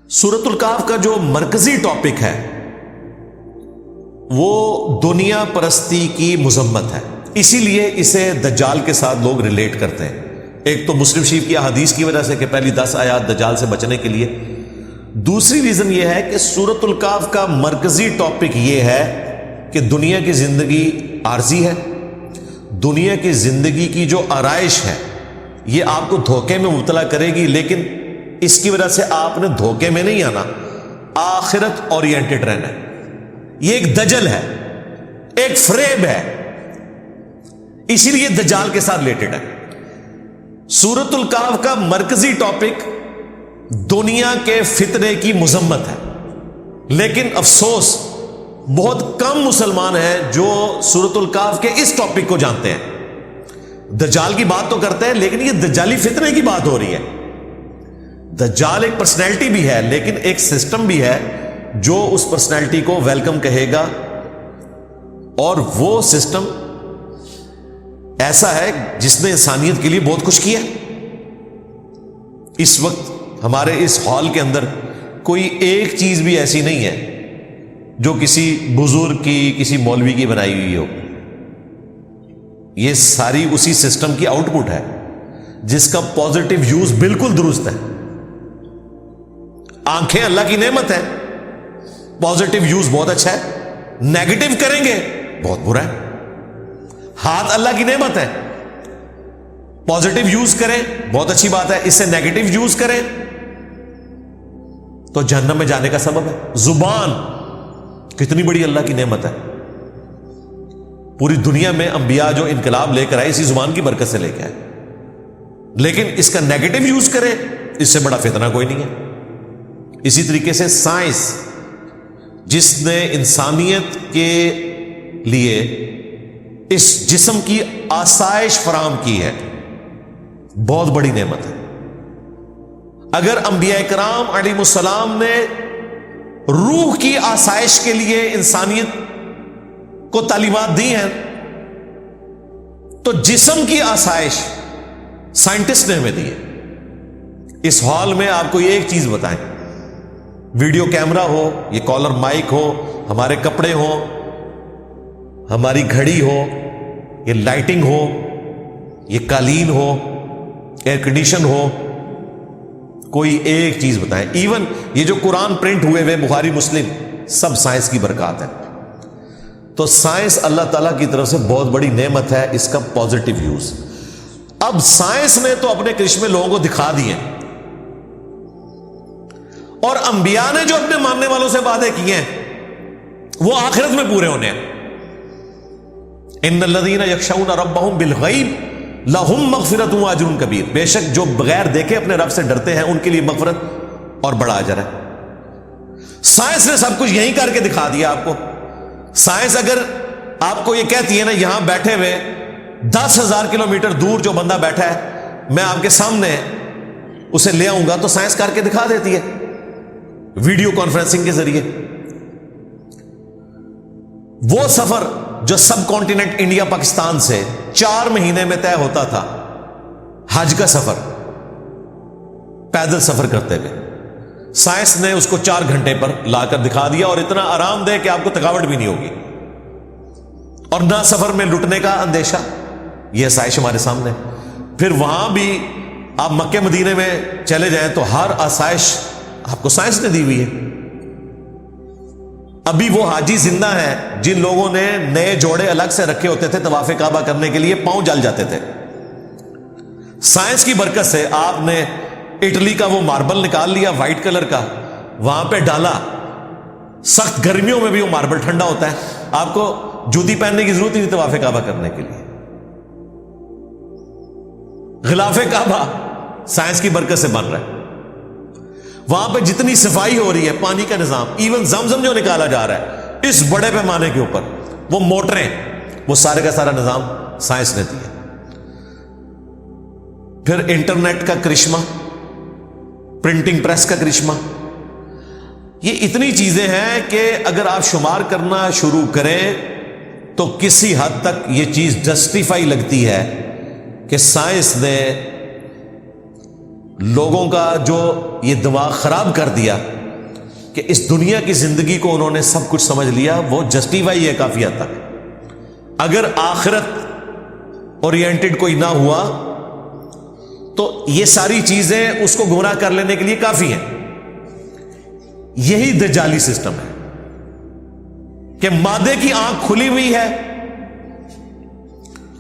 سورۃ الکہف کا جو مرکزی ٹاپک ہے وہ دنیا پرستی کی مذمت ہے، اسی لیے اسے دجال کے ساتھ لوگ ریلیٹ کرتے ہیں۔ ایک تو مسلم شریف کی احادیث کی وجہ سے کہ پہلی 10 آیات دجال سے بچنے کے لیے، دوسری ریزن یہ ہے کہ سورۃ الکہف کا مرکزی ٹاپک یہ ہے کہ دنیا کی زندگی عارضی ہے، دنیا کی زندگی کی جو آرائش ہے یہ آپ کو دھوکے میں مبتلا کرے گی، لیکن اس کی وجہ سے آپ نے دھوکے میں نہیں آنا، آخرت اورینٹڈ رہنا ہے۔ یہ ایک دجل ہے، ایک فریب ہے، اسی لیے دجال کے ساتھ ریلیٹڈ ہے۔ سورۃ الکہف کا مرکزی ٹاپک دنیا کے فتنے کی مذمت ہے، لیکن افسوس بہت کم مسلمان ہیں جو سورۃ الکہف کے اس ٹاپک کو جانتے ہیں۔ دجال کی بات تو کرتے ہیں لیکن یہ دجالی فتنے کی بات ہو رہی ہے۔ دجال ایک پرسنالٹی بھی ہے لیکن ایک سسٹم بھی ہے جو اس پرسنالٹی کو ویلکم کہے گا، اور وہ سسٹم ایسا ہے جس نے انسانیت کے لیے بہت کچھ کیا۔ اس وقت ہمارے اس ہال کے اندر کوئی ایک چیز بھی ایسی نہیں ہے جو کسی بزرگ کی، کسی مولوی کی بنائی ہوئی ہو۔ یہ ساری اسی سسٹم کی آؤٹ پٹ ہے جس کا پازیٹیو یوز بالکل درست ہے۔ آنکھیں اللہ کی نعمت ہے، پازیٹیو یوز بہت اچھا ہے، نیگیٹو کریں گے بہت برا ہے۔ ہاتھ اللہ کی نعمت ہے، پازیٹیو یوز کریں بہت اچھی بات ہے، اس سے نیگیٹو یوز کریں تو جہنم میں جانے کا سبب ہے۔ زبان کتنی بڑی اللہ کی نعمت ہے، پوری دنیا میں انبیاء جو انقلاب لے کر آئے اسی زبان کی برکت سے لے کے آئے، لیکن اس کا نیگیٹو یوز کرے اس سے بڑا فتنہ کوئی نہیں ہے۔ اسی طریقے سے سائنس جس نے انسانیت کے لیے اس جسم کی آسائش فراہم کی ہے، بہت بڑی نعمت ہے۔ اگر انبیاء کرام علیہ السلام نے روح کی آسائش کے لیے انسانیت کو تعلیمات دی ہیں تو جسم کی آسائش سائنٹسٹ نے ہمیں دی ہے۔ اس ہال میں آپ کو ایک چیز بتائیں، ویڈیو کیمرہ ہو، یہ کالر مائک ہو، ہمارے کپڑے ہوں، ہماری گھڑی ہو، یہ لائٹنگ ہو، یہ قالین ہو، ایئر کنڈیشن ہو، کوئی ایک چیز بتائیں، ایون یہ جو قرآن پرنٹ ہوئے ہوئے بخاری مسلم، سب سائنس کی برکات ہے۔ تو سائنس اللہ تعالیٰ کی طرف سے بہت بڑی نعمت ہے، اس کا پازیٹیو یوز۔ اب سائنس نے تو اپنے کرشمے لوگوں کو دکھا دیے، اور انبیاء نے جو اپنے ماننے والوں سے وعدے کیے ہیں وہ آخرت میں پورے ہونے ہیں۔ ان الذین یخشون ربہم بالغیب لہم مغفرۃ واجر کبیر، بے شک جو بغیر دیکھے اپنے رب سے ڈرتے ہیں ان کے لیے مغفرت اور بڑا اجر ہے۔ سائنس نے سب کچھ یہیں کر کے دکھا دیا آپ کو۔ سائنس اگر آپ کو یہ کہتی ہے نا یہاں بیٹھے ہوئے 10,000 کلومیٹر دور جو بندہ بیٹھا ہے میں آپ کے سامنے اسے لے آؤں گا تو سائنس کر کے دکھا دیتی ہے ویڈیو کانفرنسنگ کے ذریعے۔ وہ سفر جو سب کانٹیننٹ انڈیا پاکستان سے 4 مہینے میں طے ہوتا تھا، حج کا سفر، پیدل سفر کرتے ہوئے، سائنس نے اس کو 4 گھنٹے پر لا کر دکھا دیا، اور اتنا آرام دہ کہ آپ کو تھکاوٹ بھی نہیں ہوگی، اور نہ سفر میں لٹنے کا اندیشہ۔ یہ آسائش ہمارے سامنے۔ پھر وہاں بھی آپ مکہ مدینے میں چلے جائیں تو ہر آسائش آپ کو سائنس نے دی ہوئی ہے۔ ابھی وہ حاجی زندہ ہیں جن لوگوں نے نئے جوڑے الگ سے رکھے ہوتے تھے طواف کعبہ کرنے کے لیے، پاؤں جل جاتے تھے۔ سائنس کی برکت سے آپ نے اٹلی کا وہ ماربل نکال لیا وائٹ کلر کا، وہاں پہ ڈالا، سخت گرمیوں میں بھی وہ ماربل ٹھنڈا ہوتا ہے، آپ کو جوتی پہننے کی ضرورت ہی نہیں طواف کعبہ کرنے کے لیے۔ غلاف کعبہ سائنس کی برکت سے بن رہا ہے۔ وہاں پہ جتنی صفائی ہو رہی ہے، پانی کا نظام، ایون زمزم جو نکالا جا رہا ہے اس بڑے پیمانے کے اوپر، وہ موٹریں، وہ سارے کا سارا نظام سائنس نے دیا۔ پھر انٹرنیٹ کا کرشمہ، پرنٹنگ پریس کا کرشمہ، یہ اتنی چیزیں ہیں کہ اگر آپ شمار کرنا شروع کریں تو کسی حد تک یہ چیز جسٹیفائی لگتی ہے کہ سائنس نے لوگوں کا جو یہ دماغ خراب کر دیا کہ اس دنیا کی زندگی کو انہوں نے سب کچھ سمجھ لیا، وہ جسٹیفائی ہے کافی حد تک. اگر آخرت اورینٹڈ کوئی نہ ہوا تو یہ ساری چیزیں اس کو گمراہ کر لینے کے لیے کافی ہیں. یہی دجالی سسٹم ہے کہ مادے کی آنکھ کھلی ہوئی ہے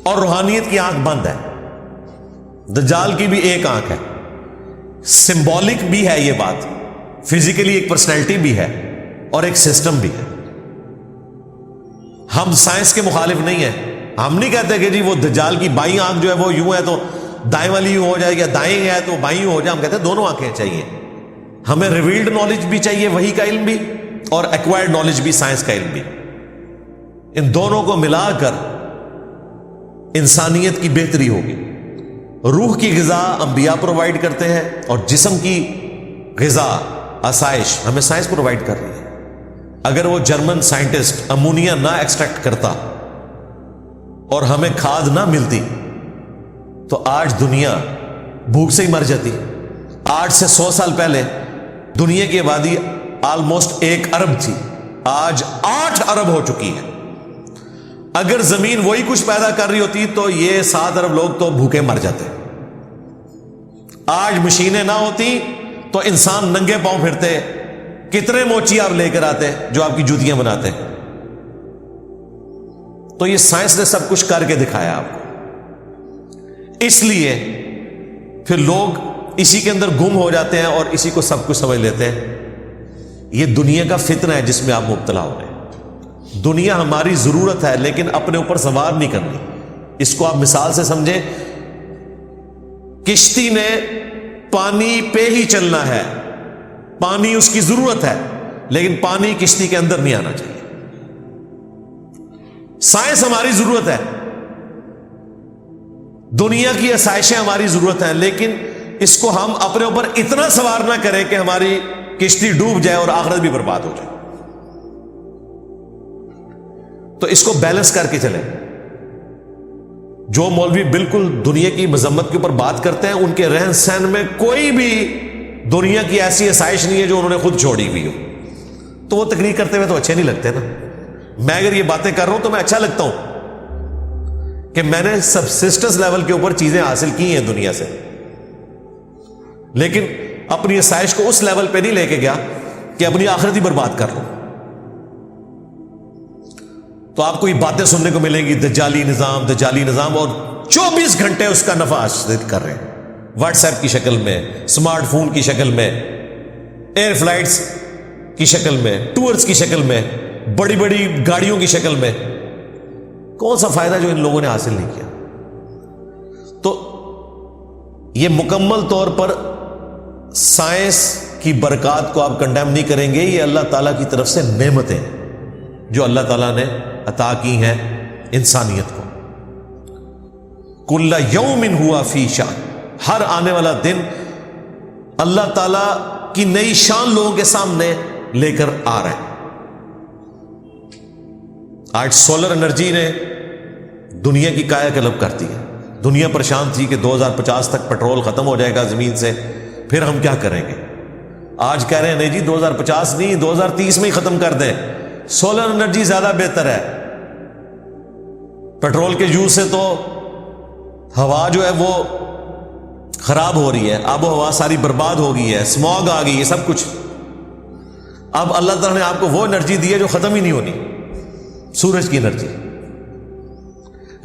اور روحانیت کی آنکھ بند ہے. دجال کی بھی ایک آنکھ ہے. سمبولک بھی ہے یہ بات، فزیکلی ایک پرسنالٹی بھی ہے اور ایک سسٹم بھی ہے. ہم سائنس کے مخالف نہیں ہیں. ہم نہیں کہتے کہ جی وہ دجال کی بائیں آنکھ جو ہے وہ یوں ہے تو دائیں والی یوں ہو جائے گی، یا دائیں ہے تو بائیں ہو جائے. ہم کہتے ہیں دونوں آنکھیں چاہیے. ہمیں ریویلڈ نالج بھی چاہیے، وحی کا علم بھی، اور ایکوائرڈ نالج بھی، سائنس کا علم بھی. ان دونوں کو ملا کر انسانیت کی بہتری ہوگی. روح کی غذا انبیاء پرووائڈ کرتے ہیں اور جسم کی غذا، آسائش ہمیں سائنس پرووائڈ کر رہی ہے. اگر وہ جرمن سائنٹسٹ امونیا نہ ایکسٹریکٹ کرتا اور ہمیں کھاد نہ ملتی تو آج دنیا بھوک سے ہی مر جاتی. 8 سے 100 سال پہلے دنیا کی آبادی آلموسٹ 1 ارب تھی، آج 8 ارب ہو چکی ہے. اگر زمین وہی کچھ پیدا کر رہی ہوتی تو یہ 7 ارب لوگ تو بھوکے مر جاتے. آج مشینیں نہ ہوتی تو انسان ننگے پاؤں پھرتے. کتنے موچی آپ لے کر آتے جو آپ کی جوتیاں بناتے. تو یہ سائنس نے سب کچھ کر کے دکھایا آپ کو. اس لیے پھر لوگ اسی کے اندر گم ہو جاتے ہیں اور اسی کو سب کچھ سمجھ لیتے ہیں. یہ دنیا کا فتنہ ہے جس میں آپ مبتلا ہو رہے ہیں. دنیا ہماری ضرورت ہے لیکن اپنے اوپر سوار نہیں کرنی. اس کو آپ مثال سے سمجھیں. کشتی نے پانی پہ ہی چلنا ہے، پانی اس کی ضرورت ہے لیکن پانی کشتی کے اندر نہیں آنا چاہیے. سائنس ہماری ضرورت ہے، دنیا کی آسائشیں ہماری ضرورت ہیں، لیکن اس کو ہم اپنے اوپر اتنا سوار نہ کریں کہ ہماری کشتی ڈوب جائے اور آخرت بھی برباد ہو جائے. تو اس کو بیلنس کر کے چلیں. جو مولوی بالکل دنیا کی مذمت کے اوپر بات کرتے ہیں ان کے رہن سہن میں کوئی بھی دنیا کی ایسی آسائش نہیں ہے جو انہوں نے خود چھوڑی ہوئی ہو. تو وہ تقریر کرتے ہوئے تو اچھے نہیں لگتے نا. میں اگر یہ باتیں کر رہا ہوں تو میں اچھا لگتا ہوں کہ میں نے سبسسٹنس لیول کے اوپر چیزیں حاصل کی ہیں دنیا سے، لیکن اپنی آسائش کو اس لیول پہ نہیں لے کے گیا کہ اپنی آخرت ہی برباد کر لوں. تو آپ کو یہ باتیں سننے کو ملیں گی، دجالی نظام، دجالی نظام، اور 24 گھنٹے اس کا نفع حاصل کر رہے ہیں. واٹس ایپ کی شکل میں، اسمارٹ فون کی شکل میں، ایئر فلائٹس کی شکل میں، ٹورز کی شکل میں، بڑی بڑی گاڑیوں کی شکل میں. کون سا فائدہ جو ان لوگوں نے حاصل نہیں کیا؟ تو یہ مکمل طور پر سائنس کی برکات کو آپ کنڈیم نہیں کریں گے. یہ اللہ تعالیٰ کی طرف سے نعمتیں ہیں جو اللہ تعالیٰ نے عطا کی ہیں انسانیت کو. کل یوم ہوا فی شان، ہر آنے والا دن اللہ تعالیٰ کی نئی شان لوگوں کے سامنے لے کر آ رہا ہے. آج سولر انرجی نے دنیا کی کایا کلب کر دی ہے. دنیا پریشان تھی کہ 2050 تک پیٹرول ختم ہو جائے گا زمین سے، پھر ہم کیا کریں گے. آج کہہ رہے ہیں نہیں جی 2050 نہیں، 2030 میں ہی ختم کر دیں. سولر انرجی زیادہ بہتر ہے. پیٹرول کے یوز سے تو ہوا جو ہے وہ خراب ہو رہی ہے، آب و ہوا ساری برباد ہو گئی ہے، اسموگ آ گئی ہے، سب کچھ. اب اللہ تعالیٰ نے آپ کو وہ انرجی دی ہے جو ختم ہی نہیں ہونی. سورج کی انرجی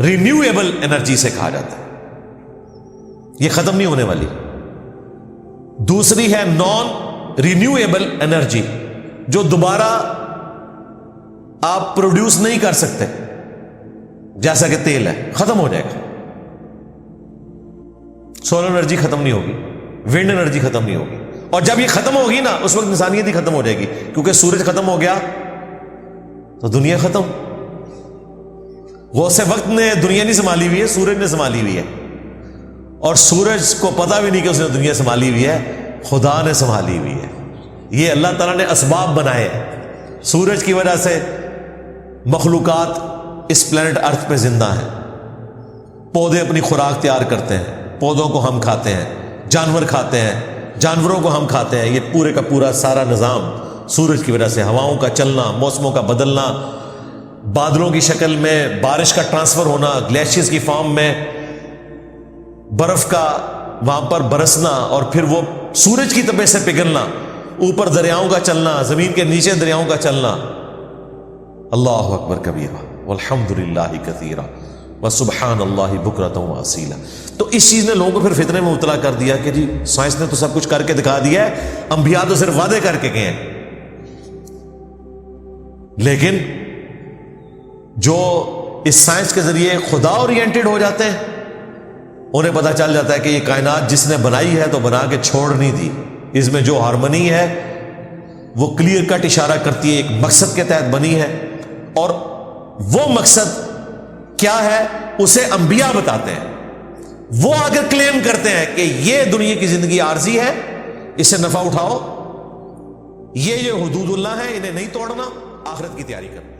رینیویبل انرجی سے کہا جاتا ہے، یہ ختم نہیں ہونے والی. دوسری ہے نان رینیویبل انرجی، جو دوبارہ آپ پروڈیوس نہیں کر سکتے، جیسا کہ تیل ہے، ختم ہو جائے گا. سولر انرجی ختم نہیں ہوگی، ونڈ انرجی ختم نہیں ہوگی. اور جب یہ ختم ہوگی نا اس وقت انسانیت ہی ختم ہو جائے گی، کیونکہ سورج ختم ہو گیا تو دنیا ختم. غوث وقت نے دنیا نہیں سنبھالی ہوئی ہے، سورج نے سنبھالی ہوئی ہے. اور سورج کو پتہ بھی نہیں کہ اس نے دنیا سنبھالی ہوئی ہے، خدا نے سنبھالی ہوئی ہے. یہ اللہ تعالیٰ نے اسباب بنائے ہیں. سورج کی وجہ سے مخلوقات اس پلانٹ ارتھ پہ زندہ ہیں. پودے اپنی خوراک تیار کرتے ہیں، پودوں کو ہم کھاتے ہیں، جانور کھاتے ہیں، جانوروں کو ہم کھاتے ہیں. یہ پورے کا پورا سارا نظام سورج کی وجہ سے ہواؤں کا چلنا، موسموں کا بدلنا، بادلوں کی شکل میں بارش کا ٹرانسفر ہونا، گلیشیئرز کی فارم میں برف کا وہاں پر برسنا، اور پھر وہ سورج کی طبیعت سے پگھلنا، اوپر دریاؤں کا چلنا، زمین کے نیچے دریاؤں کا چلنا. اللہ اکبر کبیرہ والحمد للہ کثیرہ وسبحان اللہ بکرۃ واصیلا. تو اس چیز نے لوگوں کو پھر فتنے میں مبتلا کر دیا کہ جی سائنس نے تو سب کچھ کر کے دکھا دیا ہے، انبیاء تو صرف وعدے کر کے گئے ہیں. لیکن جو اس سائنس کے ذریعے خدا اورینٹڈ ہو جاتے ہیں، انہیں پتہ چل جاتا ہے کہ یہ کائنات جس نے بنائی ہے تو بنا کے چھوڑ نہیں دی. اس میں جو ہارمنی ہے وہ کلیئر کٹ اشارہ کرتی ہے، ایک مقصد کے تحت بنی ہے، اور وہ مقصد کیا ہے اسے انبیاء بتاتے ہیں. وہ اگر کلیم کرتے ہیں کہ یہ دنیا کی زندگی عارضی ہے، اس سے نفع اٹھاؤ، یہ حدود اللہ ہے، انہیں نہیں توڑنا، آخرت کی تیاری کرنا.